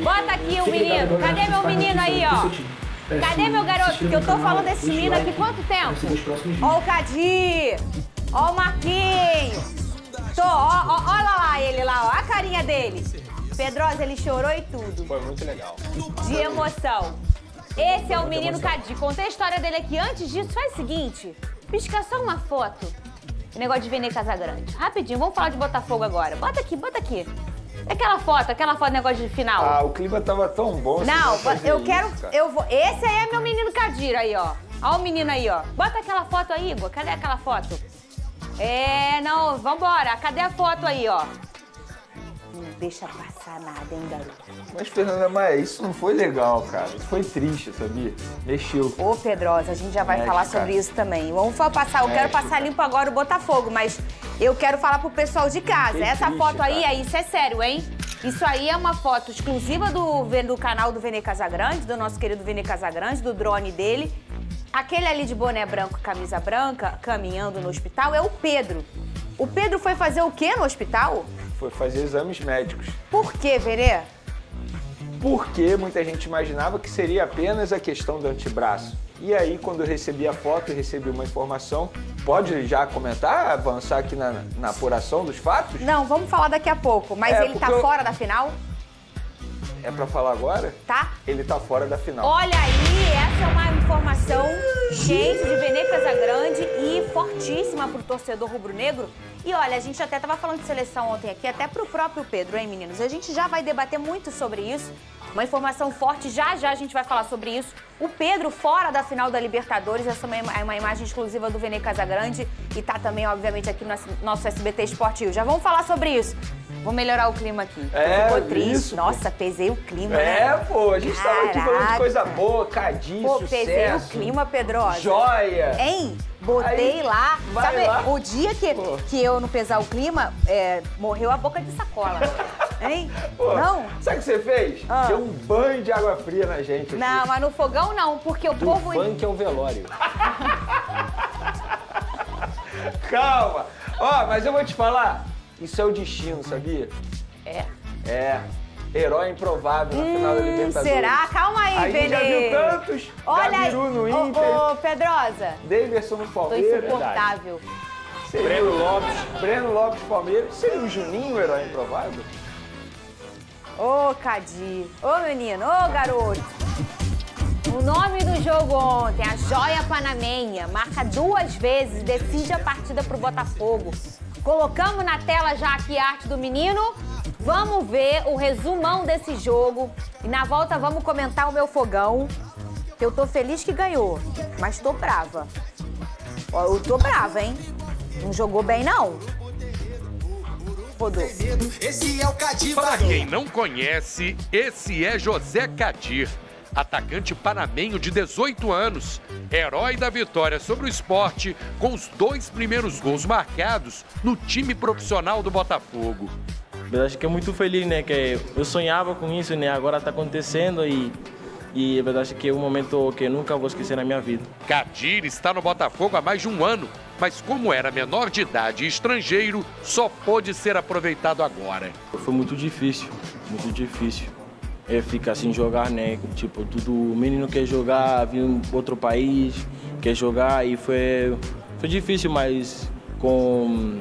Bota aqui o menino. Cadê meu menino aí, ó? Cadê meu garoto? Que eu tô falando desse menino aqui quanto tempo? Ó o Cadi. Ó o Marquinhos. Olha lá ele lá, ó. A carinha dele. Pedrosa, ele chorou e tudo. Foi muito legal. De emoção. Esse é o menino Cadi. Contei a história dele aqui. Antes disso, faz o seguinte. Pisca só uma foto. O negócio de Vene Casagrande. Rapidinho, vamos falar de Botafogo agora. Bota aqui, bota aqui. Aquela foto, negócio de final. Ah, o clima tava tão bom. Não, eu quero, eu vou. Esse aí é meu menino Cadira aí, ó. Ó o menino aí, ó. Bota aquela foto aí, Igor. Cadê aquela foto? Não, vambora. Cadê a foto aí, ó? Não deixa passar nada, hein, garoto? Mas, Fernanda Maia, isso não foi legal, cara. Isso foi triste, sabia? Mexeu. Ô, Pedrosa, a gente já vai falar sobre isso também. Vamos passar, eu quero passar limpo agora o Botafogo, mas eu quero falar pro pessoal de casa. Essa foto aí, isso é sério, hein? Isso aí é uma foto exclusiva do canal do Vene Casagrande, do nosso querido Vene Casagrande, do drone dele. Aquele ali de boné branco, camisa branca, caminhando no hospital, é o Pedro. O Pedro foi fazer o quê no hospital? Foi fazer exames médicos. Por quê, Verê? Porque muita gente imaginava que seria apenas a questão do antebraço. E aí, quando eu recebi a foto e recebi uma informação, pode já comentar, avançar aqui na apuração dos fatos? Não, vamos falar daqui a pouco. Mas ele tá fora da final? É pra falar agora? Tá. Ele tá fora da final. Olha aí, essa é uma informação, gente, de Vene Casagrande e fortíssima pro torcedor rubro-negro. E olha, a gente até tava falando de seleção ontem aqui, até pro próprio Pedro, hein, meninos? A gente já vai debater muito sobre isso. Uma informação forte, já a gente vai falar sobre isso. O Pedro fora da final da Libertadores, essa é uma imagem exclusiva do Vene Casagrande e tá também, obviamente, aqui no nosso SBT Esportivo. Já vamos falar sobre isso. Vou melhorar o clima aqui. Ficou triste. Isso, nossa, pesei o clima, né? Pô, a gente tava aqui falando de coisa boa, Cadi, sucesso. Pesei o clima, Pedrosa. Joia. Hein? Botei aí, lá. Sabe, lá. o dia que eu não pesar o clima, morreu a boca de sacola. Hein? Não? Sabe o que você fez? Deu um banho de água fria na gente aqui. Não, mas no fogão não, porque o povo... O funk é o velório. Calma. Mas eu vou te falar, isso é o destino, sabia? Herói improvável na final da Libertadores. Será? Calma aí, Vene. Já viu tantos. Olha Gabiru no Inter. Ô, Pedrosa. Davidson no Tô Palmeiras. insuportável. Breno Lopes, Palmeiras. Seria o Juninho o herói improvável? Ô, Cadi. Ô, menino. Ô, garoto. O nome do jogo ontem, a Joia Panamenha, marca 2 vezes, decide a partida pro Botafogo. Colocamos na tela já aqui a arte do menino. Vamos ver o resumão desse jogo. E na volta vamos comentar o meu fogão. Que eu tô feliz que ganhou, mas tô brava. Eu tô brava, hein? Não jogou bem, não. Rodou. Para quem não conhece, esse é José Cadir, atacante panamenho de 18 anos, herói da vitória sobre o Sport, com os 2 primeiros gols marcados no time profissional do Botafogo. Eu acho que é muito feliz, né? Que eu sonhava com isso, né? Agora está acontecendo e a verdade é que é um momento que eu nunca vou esquecer na minha vida. Cadir está no Botafogo há mais de 1 ano, mas como era menor de idade e estrangeiro, só pôde ser aproveitado agora. Foi muito difícil, muito difícil. Ficar sem jogar, né? Tipo, todo menino quer jogar, vir em outro país, quer jogar e foi difícil, mas com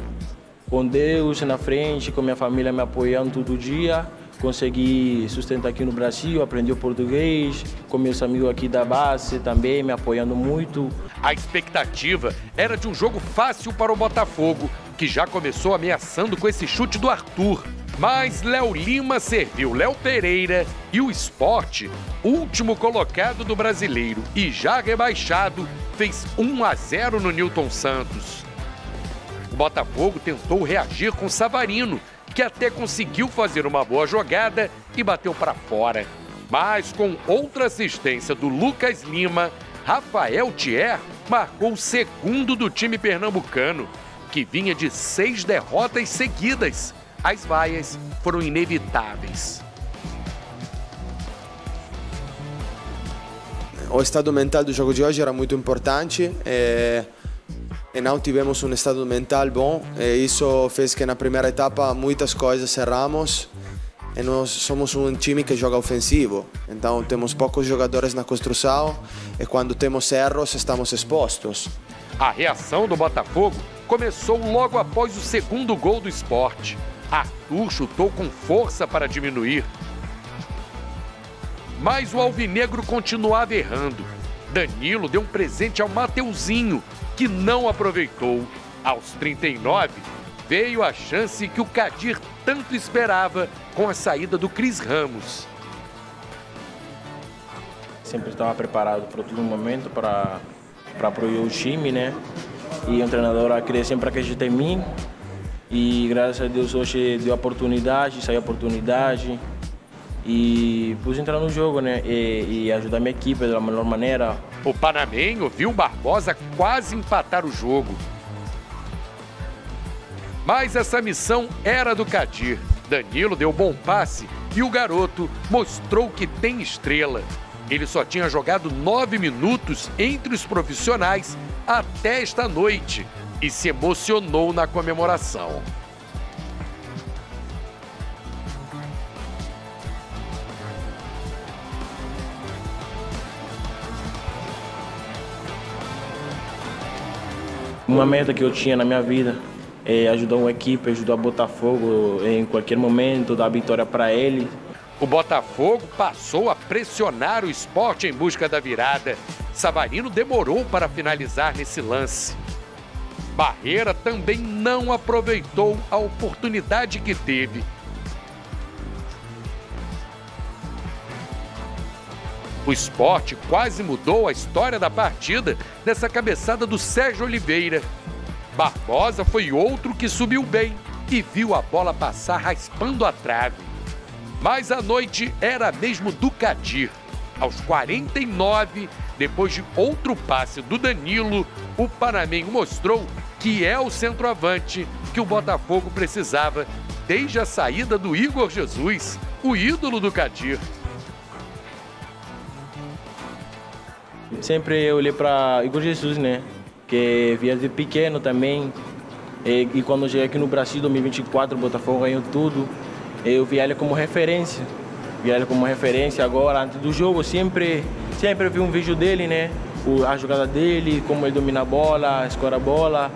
Deus na frente, com minha família me apoiando todo dia, consegui sustentar aqui no Brasil, aprendi o português, com meus amigos aqui da base também me apoiando muito. A expectativa era de um jogo fácil para o Botafogo, que já começou ameaçando com esse chute do Arthur. Mas Léo Lima serviu Léo Pereira e o Sport, último colocado do Brasileiro e já rebaixado, fez 1-0 no Newton Santos. O Botafogo tentou reagir com Savarino, que até conseguiu fazer uma boa jogada e bateu para fora. Mas com outra assistência do Lucas Lima, Rafael Thier marcou o segundo do time pernambucano, que vinha de 6 derrotas seguidas. As vaias foram inevitáveis. O estado mental do jogo de hoje era muito importante e não tivemos um estado mental bom. E isso fez que na primeira etapa muitas coisas erramos e nós somos um time que joga ofensivo, então temos poucos jogadores na construção e quando temos erros estamos expostos. A reação do Botafogo começou logo após o segundo gol do Sport. Arthur chutou com força para diminuir. Mas o alvinegro continuava errando. Danilo deu um presente ao Mateuzinho, que não aproveitou. Aos 39, veio a chance que o Kadir tanto esperava com a saída do Cris Ramos. Sempre estava preparado para todo momento para apoiar o time, né? E o treinador queria sempre acreditar em mim. E graças a Deus hoje deu a oportunidade, saiu a oportunidade. E pude entrar no jogo, né? E ajudar a minha equipe da melhor maneira. O panamenho viu o Barbosa quase empatar o jogo. Mas essa missão era do Kadir. Danilo deu bom passe e o garoto mostrou que tem estrela. Ele só tinha jogado 9 minutos entre os profissionais até esta noite e se emocionou na comemoração. Uma meta que eu tinha na minha vida é ajudar uma equipe, ajudar o Botafogo em qualquer momento, dar a vitória para ele. O Botafogo passou a pressionar o Sport em busca da virada. Savarino demorou para finalizar nesse lance. Barreira também não aproveitou a oportunidade que teve. O Sport quase mudou a história da partida nessa cabeçada do Sérgio Oliveira. Barbosa foi outro que subiu bem e viu a bola passar raspando a trave. Mas a noite era mesmo do Kadir. Aos 49, depois de outro passe do Danilo, o panamenho mostrou que é o centroavante que o Botafogo precisava desde a saída do Igor Jesus, o ídolo do Kadir. Sempre eu olhei para Igor Jesus, né? Que via de pequeno também. E quando eu cheguei aqui no Brasil, em 2024, o Botafogo ganhou tudo. Eu vi ele como referência. Agora, antes do jogo, sempre vi um vídeo dele, né? A jogada dele, como ele domina a bola, escora a bola.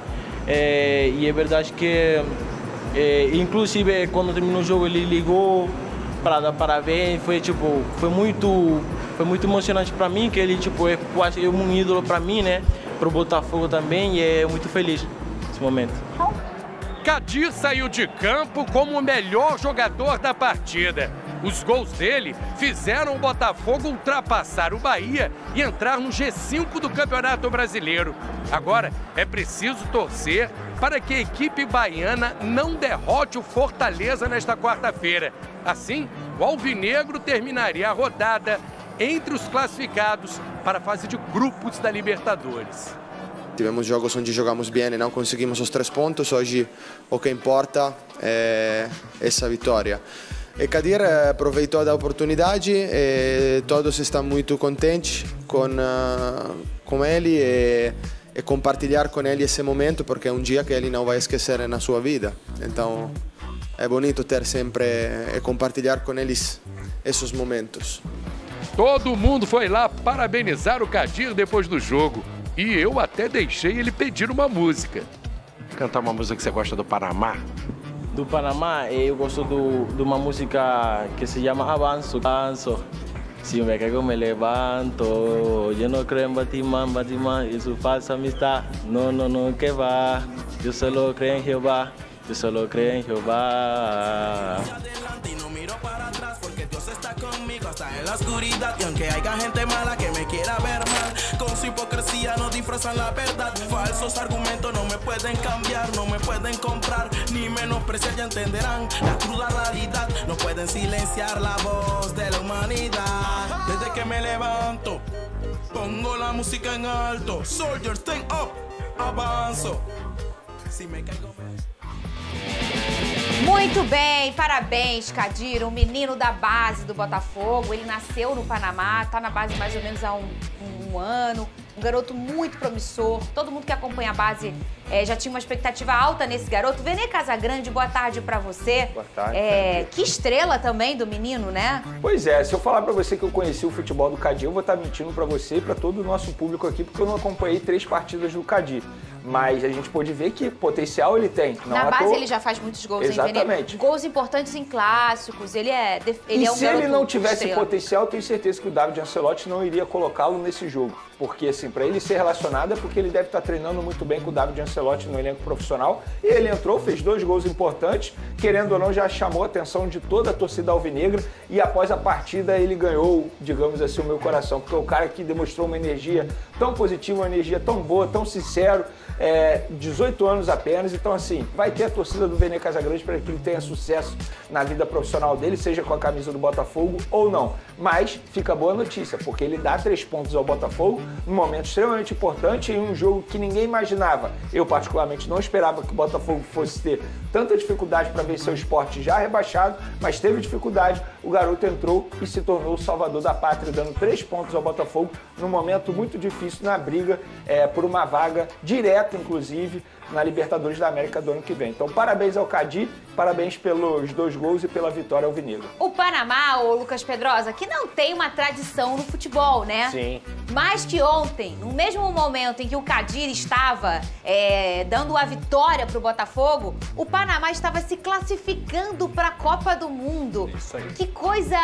E é verdade que, inclusive, quando terminou o jogo, ele ligou para dar parabéns. Foi muito emocionante para mim, que ele é quase um ídolo para mim, né? Para o Botafogo também, e é muito feliz nesse momento. Kadir saiu de campo como o melhor jogador da partida. Os gols dele fizeram o Botafogo ultrapassar o Bahia e entrar no G5 do Campeonato Brasileiro. Agora é preciso torcer para que a equipe baiana não derrote o Fortaleza nesta quarta-feira. Assim, o alvinegro terminaria a rodada entre os classificados para a fase de grupos da Libertadores. Tivemos jogos onde jogamos bem e não conseguimos os 3 pontos. Hoje o que importa é essa vitória. E Kadir aproveitou da oportunidade e todos estão muito contentes com ele e compartilhar com ele esse momento, porque é um dia que ele não vai esquecer na sua vida. Então é bonito ter sempre e compartilhar com eles esses momentos. Todo mundo foi lá parabenizar o Kadir depois do jogo. E eu até deixei ele pedir uma música. Cantar uma música que você gosta do Panamá? Do Panamá, eu gosto de uma música que se chama Avanço. Si me caigo me levanto, yo no creo en Batman, eso falsa amistad. No, que va, yo solo creo en Jehová, Hasta en la oscuridad, y aunque haya gente mala que me quiera ver mal, con su hipocresía no disfrazan la verdad. Falsos argumentos no me pueden cambiar, no me pueden comprar, ni menospreciar, ya entenderán la cruda realidad. No pueden silenciar la voz de la humanidad. Desde que me levanto, pongo la música en alto. Soldiers, stand up, avanço. Si me caigo Muito bem, parabéns, Kadir, um menino da base do Botafogo. Ele nasceu no Panamá, está na base mais ou menos há um ano. um garoto muito promissor. Todo mundo que acompanha a base já tinha uma expectativa alta nesse garoto. Vene Casagrande, boa tarde pra você. Boa tarde. Que estrela também do menino, né? Pois é, se eu falar pra você que eu conheci o futebol do Cadi, eu vou estar mentindo pra você e pra todo o nosso público aqui, porque eu não acompanhei 3 partidas do Cadi. Mas a gente pôde ver que potencial ele tem. Não Na base ele já faz muitos gols, exatamente. Hein, gols importantes em clássicos, ele é um se ele não tivesse estrela. potencial, eu tenho certeza que o David Ancelotti não iria colocá-lo nesse jogo. Porque, assim, para ele ser relacionado é porque ele deve estar treinando muito bem com o David Ancelotti no elenco profissional. E ele entrou, fez 2 gols importantes, querendo ou não, já chamou a atenção de toda a torcida alvinegra. E após a partida ele ganhou, digamos assim, o meu coração. Porque é o cara que demonstrou uma energia tão positiva, uma energia tão boa, tão sincero. 18 anos apenas, então assim, vai ter a torcida do Vene Casagrande para que ele tenha sucesso na vida profissional dele, seja com a camisa do Botafogo ou não. Mas fica boa notícia, porque ele dá 3 pontos ao Botafogo num momento extremamente importante em um jogo que ninguém imaginava. Eu particularmente não esperava que o Botafogo fosse ter tanta dificuldade para vencer o Sport já rebaixado, mas teve dificuldade, o garoto entrou e se tornou o salvador da pátria, dando 3 pontos ao Botafogo num momento muito difícil na briga por uma vaga direta, inclusive, na Libertadores da América do ano que vem. Então, parabéns ao Cadi, parabéns pelos 2 gols e pela vitória alvinegra. O Panamá, o Lucas Pedrosa, que não tem uma tradição no futebol, né? Sim. Mas que ontem, no mesmo momento em que o Kadir estava dando a vitória para o Botafogo, o Panamá estava se classificando para a Copa do Mundo. Isso aí. Que coisa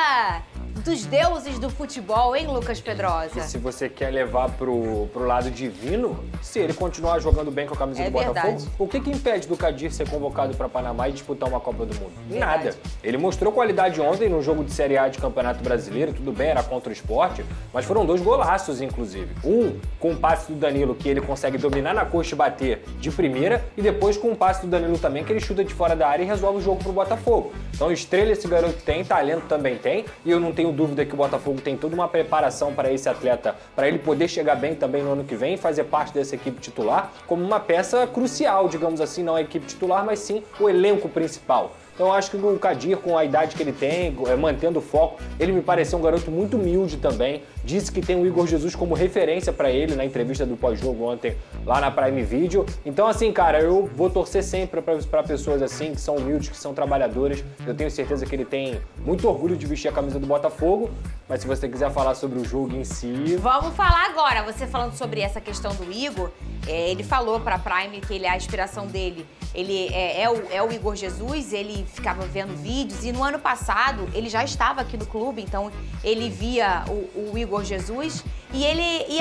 dos deuses do futebol, hein, Lucas Pedrosa? E se você quer levar pro lado divino, se ele continuar jogando bem com a camisa do Botafogo, o que impede do Kadir ser convocado para Panamá e disputar uma Copa do Mundo? Verdade. Nada. Ele mostrou qualidade ontem no jogo de Série A de Campeonato Brasileiro, tudo bem, era contra o Sport, mas foram 2 golaços, inclusive. Um com o passe do Danilo, que ele consegue dominar na coxa e bater de primeira, e depois com o passe do Danilo também, que ele chuta de fora da área e resolve o jogo pro Botafogo. Então, estrela esse garoto tem, talento também tem, e eu não tenho dúvida que o Botafogo tem toda uma preparação para esse atleta, para ele poder chegar bem também no ano que vem e fazer parte dessa equipe titular, como uma peça crucial, digamos assim, não a equipe titular, mas sim o elenco principal. Então eu acho que o Kadir, com a idade que ele tem, mantendo o foco, ele me pareceu um garoto muito humilde também. Disse que tem o Igor Jesus como referência para ele na entrevista do pós-jogo ontem lá na Prime Video. Então assim, cara, eu vou torcer sempre para pessoas assim, que são humildes, que são trabalhadoras. Eu tenho certeza que ele tem muito orgulho de vestir a camisa do Botafogo. Mas se você quiser falar sobre o jogo em si... Vamos falar agora. Você falando sobre essa questão do Igor, ele falou pra Prime que a inspiração dele é o Igor Jesus, ele ficava vendo vídeos e no ano passado ele já estava aqui no clube, então ele via o Igor Jesus e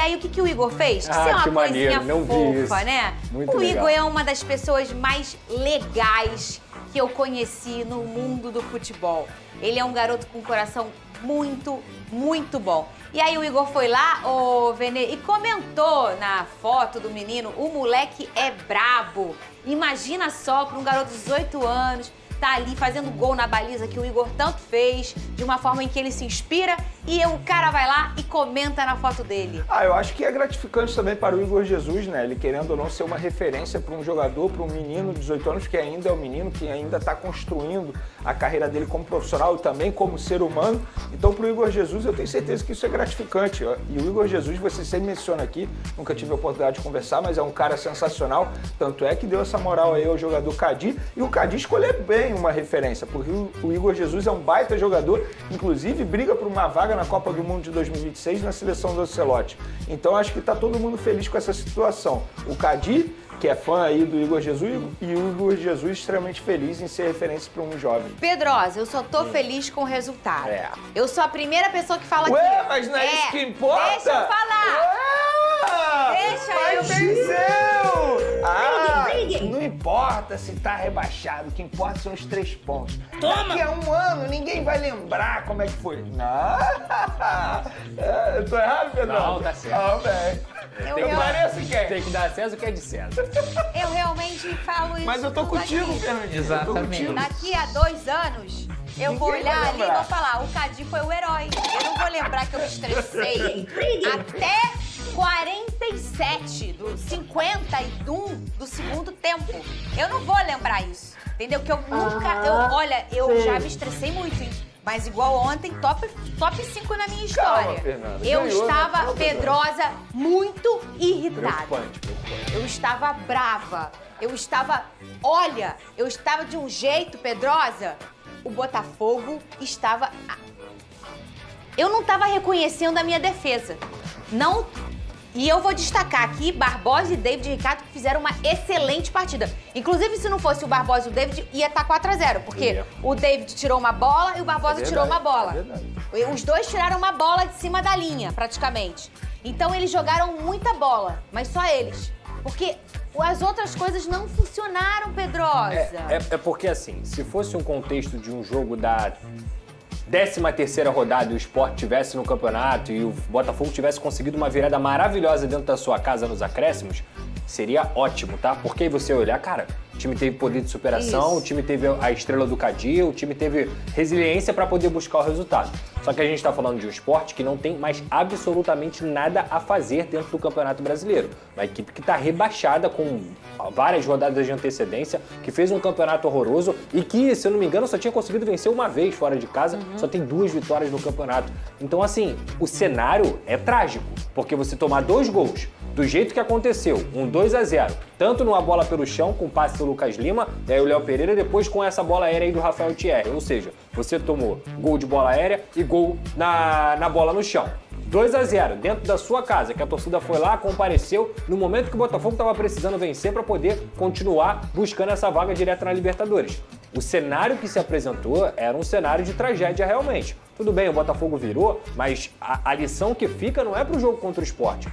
aí o que o Igor fez? Isso é uma que coisinha maneiro, não vi fofa, isso. né? Muito o legal. Igor é uma das pessoas mais legais que eu conheci no mundo do futebol. Ele é um garoto com um coração muito, muito bom. E aí o Igor foi lá, Vene, e comentou na foto do menino, o moleque é brabo. Imagina só, para um garoto de 18 anos, tá ali fazendo gol na baliza que o Igor tanto fez, de uma forma em que ele se inspira e o cara vai lá e comenta na foto dele. Eu acho que é gratificante também para o Igor Jesus, né? Ele querendo ou não ser uma referência para um jogador, para um menino de 18 anos que ainda é um menino, que ainda está construindo a carreira dele como profissional e também como ser humano. Então, para o Igor Jesus, eu tenho certeza que isso é gratificante. E o Igor Jesus, você sempre menciona aqui, nunca tive a oportunidade de conversar, mas é um cara sensacional. Tanto é que deu essa moral aí ao jogador Cadi. E o Cadi escolheu bem uma referência, porque o Igor Jesus é um baita jogador, inclusive briga por uma vaga na Copa do Mundo de 2026 na seleção do Ancelotti. Então, acho que está todo mundo feliz com essa situação. O Cadi, que é fã aí do Igor Jesus, e o Igor Jesus extremamente feliz em ser referência para um jovem. Pedrosa, eu só tô feliz com o resultado. Eu sou a primeira pessoa que fala Ué, mas não é isso que importa? Deixa eu falar. Deixa eu venceu! Não importa se tá rebaixado, o que importa são os 3 pontos. Toma! Daqui a um ano ninguém vai lembrar como é que foi. Não! Eu tô errado, Pedro? Não, tá certo. Eu pareço quem? Tem que dar César o que é de César. Eu realmente falo isso. Mas eu tô contigo, Fernandinho. Exatamente. Daqui a 2 anos, eu vou olhar ali e vou falar, o Cadi foi o herói. Eu não vou lembrar que eu me estressei até 47 do 51 do segundo tempo. Eu não vou lembrar isso. Entendeu? Que eu nunca... eu já me estressei muito, hein? Mas igual ontem, top 5 na minha história. Calma, Fernanda. Eu Ganhou, estava, né? Pedrosa, muito irritada. Preocupante. Eu estava brava. Eu estava de um jeito, Pedrosa. O Botafogo estava... Eu não estava reconhecendo a minha defesa. Não... E eu vou destacar aqui Barbosa e David e Ricardo, que fizeram uma excelente partida. Inclusive, se não fosse o Barbosa e o David, ia estar 4-0, porque o David tirou uma bola e o Barbosa tirou uma bola. Os dois tiraram uma bola de cima da linha, praticamente. Então, eles jogaram muita bola, mas só eles. Porque as outras coisas não funcionaram, Pedrosa. É porque, assim, se fosse um contexto de um jogo da 13ª rodada e o Sport tivesse no campeonato e o Botafogo tivesse conseguido uma virada maravilhosa dentro da sua casa nos acréscimos, seria ótimo, tá? Porque aí você olhar, cara, o time teve poder de superação, o time teve a estrela do Kadir, o time teve resiliência para poder buscar o resultado. Só que a gente tá falando de um esporte que não tem mais absolutamente nada a fazer dentro do Campeonato Brasileiro. Uma equipe que tá rebaixada com várias rodadas de antecedência, que fez um campeonato horroroso e que, se eu não me engano, só tinha conseguido vencer uma vez fora de casa, só tem 2 vitórias no campeonato. Então, assim, o cenário é trágico, porque você tomar 2 gols do jeito que aconteceu, um 2-0, tanto numa bola pelo chão, com o passe do Lucas Lima, e aí o Léo Pereira, depois com essa bola aérea aí do Rafael Thierry. Ou seja, você tomou gol de bola aérea e gol na bola no chão. 2-0 dentro da sua casa, que a torcida foi lá, compareceu, no momento que o Botafogo estava precisando vencer para poder continuar buscando essa vaga direta na Libertadores. O cenário que se apresentou era um cenário de tragédia realmente. Tudo bem, o Botafogo virou, mas a lição que fica não é pro jogo contra o Sport.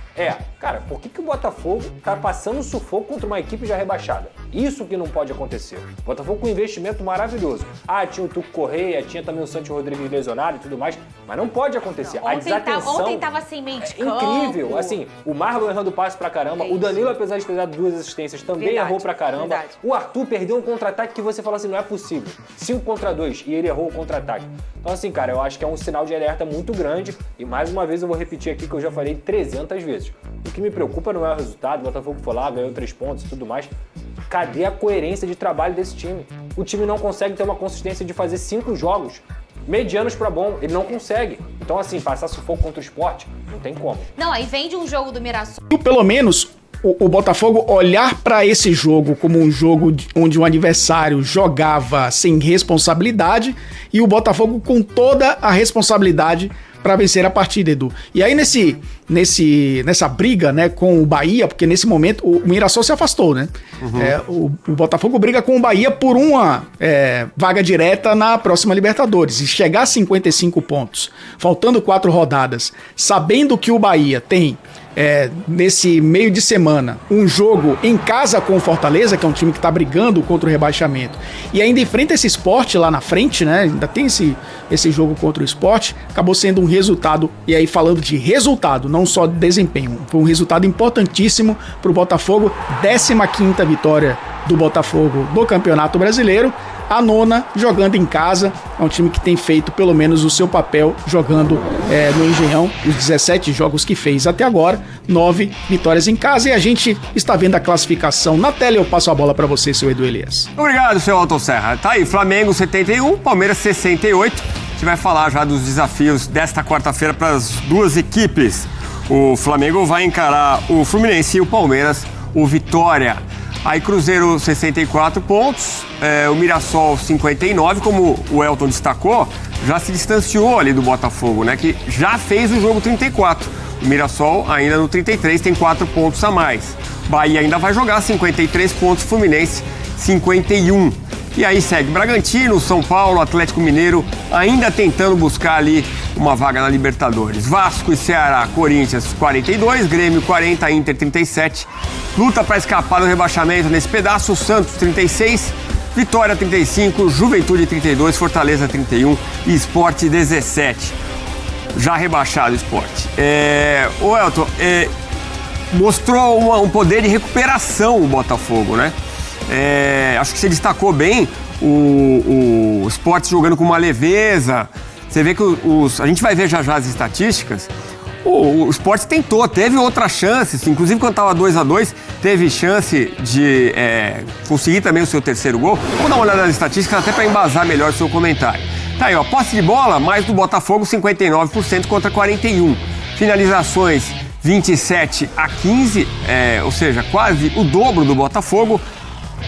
Cara, por que o Botafogo tá passando sufoco contra uma equipe já rebaixada? Isso que não pode acontecer. O Botafogo com um investimento maravilhoso. Tinha o Tuco Correia, tinha também o Santos Rodrigues lesionado e tudo mais, mas não pode acontecer. Não, a desatenção... Ontem tava sem meio de campo. Incrível. Assim, o Marlon errando passe pra caramba, o Danilo, apesar de ter dado 2 assistências, também errou pra caramba. Verdade. O Arthur perdeu um contra-ataque que você fala assim, não é possível. 5 contra 2 e ele errou o contra-ataque. Então assim, cara, eu acho que é um sinal de alerta muito grande e mais uma vez eu vou repetir aqui que eu já falei 300 vezes. O que me preocupa não é o resultado, o Botafogo foi lá, ganhou 3 pontos e tudo mais. Cadê a coerência de trabalho desse time? O time não consegue ter uma consistência de fazer 5 jogos medianos pra bom, ele não consegue. Então assim, passar sufoco contra o Sport, não tem como. Não, aí vem de um jogo do Mirassol. Pelo menos o Botafogo olhar para esse jogo como um jogo onde o adversário jogava sem responsabilidade e o Botafogo com toda a responsabilidade para vencer a partida, Edu. E aí nessa briga, né, com o Bahia, porque nesse momento o Mirassol se afastou, né? O Botafogo briga com o Bahia por uma vaga direta na próxima Libertadores. E chegar a 55 pontos, faltando 4 rodadas, sabendo que o Bahia tem nesse meio de semana um jogo em casa com o Fortaleza, que é um time que tá brigando contra o rebaixamento, e ainda enfrenta esse Sport lá na frente, né? Ainda tem esse jogo contra o Sport, acabou sendo um resultado, e aí falando de resultado, não só de desempenho, foi um resultado importantíssimo pro Botafogo, 15ª vitória do Botafogo no Campeonato Brasileiro, a 9ª jogando em casa, é um time que tem feito pelo menos o seu papel jogando no Engenhão, os 17 jogos que fez até agora, 9 vitórias em casa, e a gente está vendo a classificação na tela. Eu passo a bola para você, seu Edu Elias. Obrigado, seu Alton Serra. Tá aí, Flamengo 71, Palmeiras 68. A gente vai falar já dos desafios desta quarta-feira para as duas equipes. O Flamengo vai encarar o Fluminense e o Palmeiras, o Vitória. Aí Cruzeiro 64 pontos, o Mirassol 59, como o Elton destacou, já se distanciou ali do Botafogo, né? Que já fez o jogo 34. O Mirassol ainda no 33 tem 4 pontos a mais. Bahia ainda vai jogar 53 pontos, Fluminense 51. E aí segue Bragantino, São Paulo, Atlético Mineiro, ainda tentando buscar ali uma vaga na Libertadores. Vasco e Ceará, Corinthians 42, Grêmio 40, Inter 37. Luta para escapar do rebaixamento nesse pedaço, Santos 36, Vitória 35, Juventude 32, Fortaleza 31 e Sport 17. Já rebaixado o Sport. O Elton, mostrou um poder de recuperação o Botafogo, né? Acho que você destacou bem o Sport jogando com uma leveza. Você vê que a gente vai ver já as estatísticas. O Sport tentou, teve outras chances, inclusive quando estava 2-2, teve chance de conseguir também o seu terceiro gol. Vamos dar uma olhada nas estatísticas até para embasar melhor o seu comentário. Tá aí, ó, posse de bola, mais do Botafogo, 59% contra 41%. Finalizações, 27-15, ou seja, quase o dobro do Botafogo.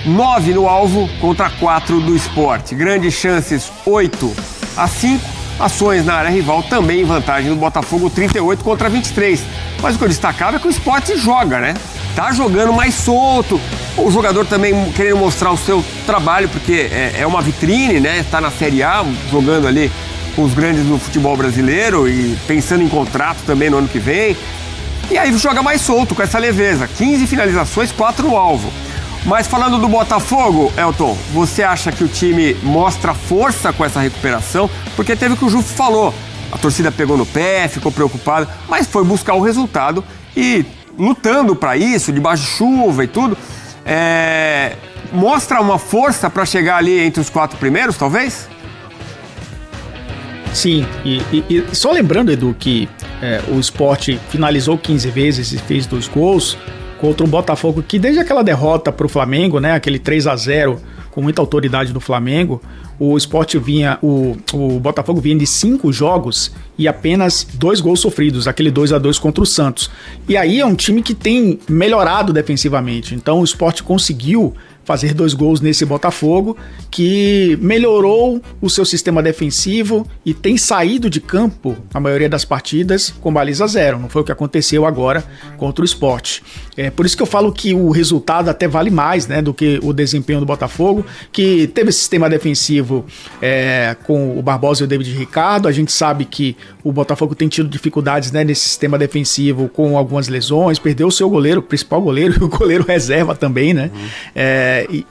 9 no alvo contra 4 do Sport. Grandes chances, 8-5. Ações na área rival também em vantagem do Botafogo, 38 contra 23. Mas o que eu destacava é que o Sport joga, né? Tá jogando mais solto. O jogador também querendo mostrar o seu trabalho, porque é uma vitrine, né? Tá na Série A, jogando ali com os grandes do futebol brasileiro e pensando em contrato também no ano que vem. E aí joga mais solto, com essa leveza. 15 finalizações, 4 no alvo. Mas falando do Botafogo, Elton, você acha que o time mostra força com essa recuperação? Porque teve o que o Jufo falou, a torcida pegou no pé, ficou preocupada, mas foi buscar o resultado e lutando para isso, debaixo de chuva e tudo, mostra uma força para chegar ali entre os 4 primeiros, talvez? Sim, e só lembrando, Edu, que o Sport finalizou 15 vezes e fez 2 gols, contra um Botafogo que desde aquela derrota para o Flamengo, né, aquele 3-0 com muita autoridade do Flamengo, o Sport vinha, o Botafogo vinha de 5 jogos e apenas 2 gols sofridos, aquele 2-2 contra o Santos. E aí é um time que tem melhorado defensivamente, então o Sport conseguiu fazer 2 gols nesse Botafogo, que melhorou o seu sistema defensivo e tem saído de campo, a maioria das partidas, com baliza 0. Não foi o que aconteceu agora contra o Sport. É por isso que eu falo que o resultado até vale mais, né, do que o desempenho do Botafogo, que teve esse sistema defensivo com o Barbosa e o David Ricardo. A gente sabe que o Botafogo tem tido dificuldades, né, nesse sistema defensivo com algumas lesões, perdeu o seu goleiro, o principal goleiro, e o goleiro reserva também, né?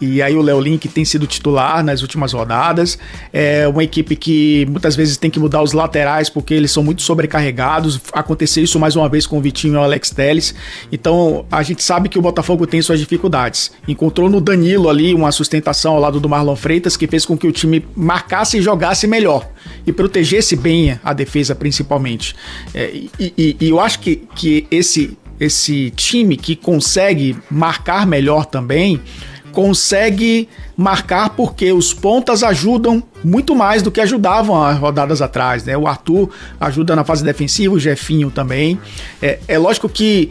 E aí o Léo Link tem sido titular nas últimas rodadas. É uma equipe que muitas vezes tem que mudar os laterais porque eles são muito sobrecarregados. Aconteceu isso mais uma vez com o Vitinho e o Alex Telles. Então a gente sabe que o Botafogo tem suas dificuldades. Encontrou no Danilo ali uma sustentação ao lado do Marlon Freitas que fez com que o time marcasse e jogasse melhor e protegesse bem a defesa principalmente. E eu acho que esse time que consegue marcar melhor também consegue marcar porque os pontas ajudam muito mais do que ajudavam as rodadas atrás, né? O Arthur ajuda na fase defensiva, o Jefinho também. É lógico que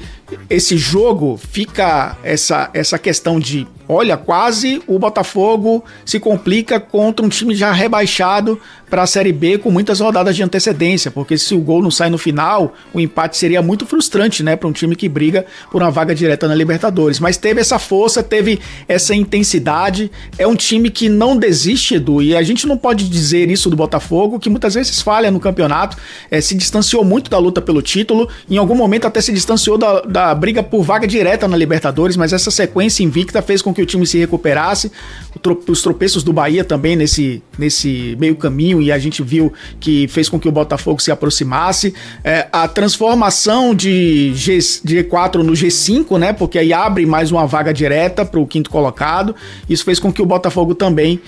esse jogo fica essa questão de, olha, quase o Botafogo se complica contra um time já rebaixado para a Série B com muitas rodadas de antecedência, porque se o gol não sai no final, o empate seria muito frustrante, né, para um time que briga por uma vaga direta na Libertadores. Mas teve essa força, teve essa intensidade, é um time que não desiste, Edu, e a gente não pode dizer isso do Botafogo, que muitas vezes falha no campeonato, se distanciou muito da luta pelo título, em algum momento até se distanciou da briga por vaga direta na Libertadores, mas essa sequência invicta fez com que o time se recuperasse, os tropeços do Bahia também nesse meio caminho, e a gente viu que fez com que o Botafogo se aproximasse, a transformação de G4 no G5, né, porque aí abre mais uma vaga direta para o 5º colocado, isso fez com que o Botafogo também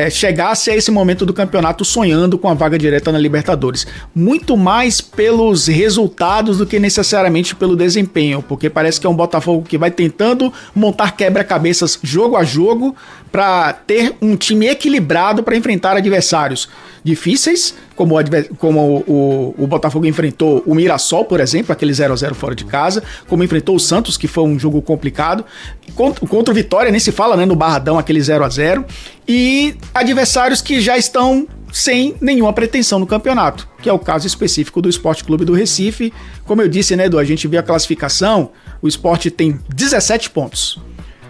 chegasse a esse momento do campeonato sonhando com a vaga direta na Libertadores, muito mais pelos resultados do que necessariamente pelo desempenho, porque parece que é um Botafogo que vai tentando montar quebra-cabeças jogo a jogo para ter um time equilibrado para enfrentar adversários difíceis, como o Botafogo enfrentou o Mirassol, por exemplo, aquele 0-0 fora de casa, como enfrentou o Santos, que foi um jogo complicado, contra o Vitória, nem se fala, né, no Barradão, aquele 0-0, e adversários que já estão sem nenhuma pretensão no campeonato, que é o caso específico do Sport Clube do Recife. Como eu disse, né, Edu, a gente viu a classificação, o Sport tem 17 pontos,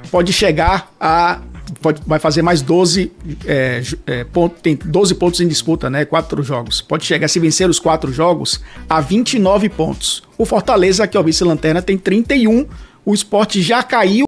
pode chegar vai fazer mais 12 pontos, tem 12 pontos em disputa, né? 4 jogos. Pode chegar, se vencer os 4 jogos, a 29 pontos. O Fortaleza, que é o vice-lanterna, tem 31. O Sport já caiu